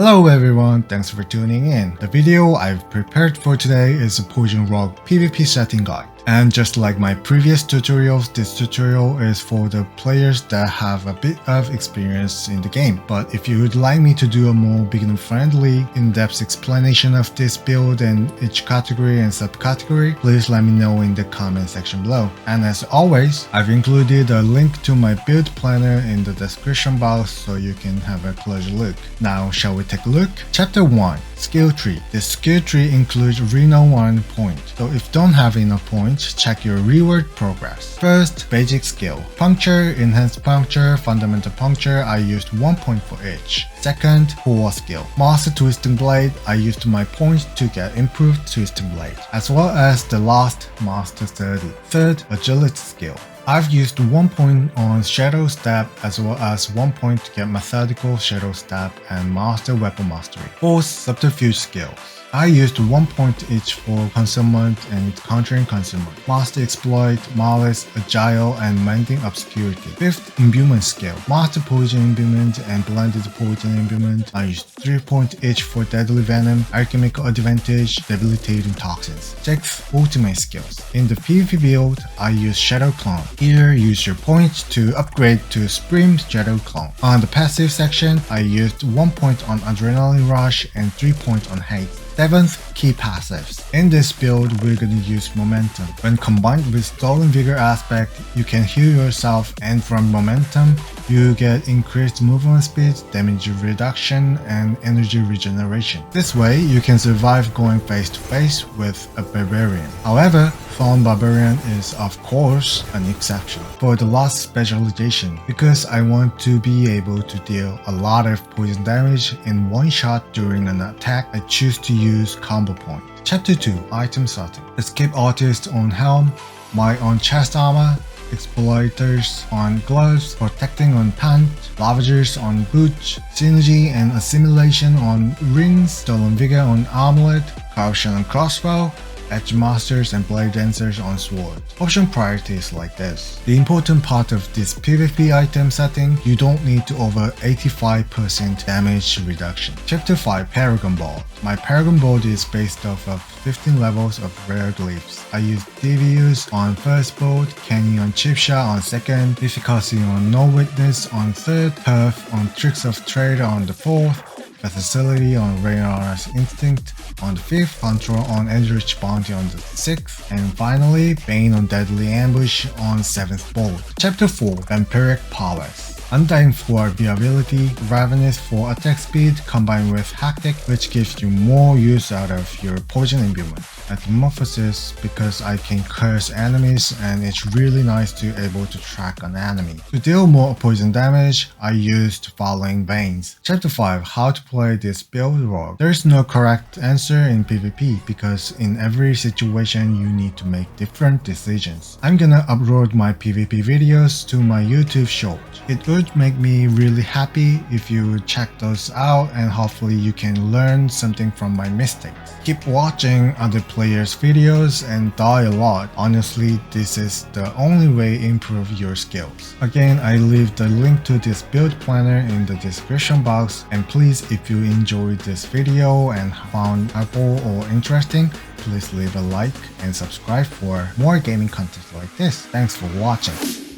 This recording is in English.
Hello everyone, thanks for tuning in. The video I've prepared for today is a Poison Rogue PvP setting guide. And just like my previous tutorials, this tutorial is for the players that have a bit of experience in the game. But if you would like me to do a more beginner-friendly, in-depth explanation of this build and each category and subcategory, please let me know in the comment section below. And as always, I've included a link to my build planner in the description box so you can have a closer look. Now, shall we take a look? Chapter 1. Skill Tree. This skill tree includes Reno 1 point, so if don't have enough points, check your reward progress. First, basic skill. Puncture, enhanced puncture, fundamental puncture, I used 1 point for each. Second, core skill. Master Twisting Blade, I used my points to get improved Twisting Blade, as well as the last Master 30. Third, agility skill. I've used 1 point on Shadow Stab as well as 1 point to get Methodical Shadow Stab and Master Weapon Mastery. Fourth, Subterfuge skills. I used 1 point each for Concealment and Countering Concealment, Master Exploit, Malice, Agile, and Mending Obscurity. Fifth, Imbuement skill. Master Poison Imbuement and Blended Poison Imbuement. I used 3 points each for Deadly Venom, Alchemical Advantage, Debilitating Toxins. Sixth, Ultimate skills. In the PvP build, I use Shadow Clone. Here, use your points to upgrade to Supreme Shadow Clone. On the passive section, I used 1 point on Adrenaline Rush and 3 points on Haste. Seventh, key passives. In this build, we're gonna use Momentum. When combined with Stolen Vigor aspect, you can heal yourself, and from Momentum, you get increased movement speed, damage reduction, and energy regeneration. This way, you can survive going face to face with a Barbarian. However, Thorn Barbarian is of course an exception for the last specialization, because I want to be able to deal a lot of poison damage in one shot during an attack. I choose to use Combo Point. Chapter 2. Item Sorting. Escape Artist on Helm, my on chest armor, Exploiters on gloves, Protecting on pant, Lavagers on boots, Synergy and Assimilation on rings, Stolen Vigor on armlet, Corruption on crossbow, Edge Masters and Blade Dancers on sword. Option priority is like this. The important part of this PvP item setting, you don't need to over 85% damage reduction. Chapter 5. Paragon Board. My Paragon Board is based off of 15 levels of rare glyphs. I used Devious on first board, Kenny on Chip Shot on second, Efficacy on No Witness on third, Perf on Tricks of Trade on the fourth, Facility on Raynar's Instinct on the 5th, Control on Eldritch Bounty on the 6th, and finally, Bane on Deadly Ambush on 7th board. Chapter 4. Vampiric Prowess. Undying for viability, Ravenous for attack speed, combined with Hectic, which gives you more use out of your poison imbuement. Metamorphosis, because I can curse enemies and it's really nice to be able to track an enemy. To deal more poison damage, I used following veins. Chapter 5. How to play this build rogue. There is no correct answer in PvP because in every situation you need to make different decisions. I'm gonna upload my PvP videos to my YouTube short. It would make me really happy if you check those out, and hopefully you can learn something from my mistakes. Keep watching other players' videos and die a lot. Honestly, this is the only way to improve your skills. Again, I leave the link to this build planner in the description box, and please, if you enjoyed this video and found helpful or interesting, please leave a like and subscribe for more gaming content like this. Thanks for watching.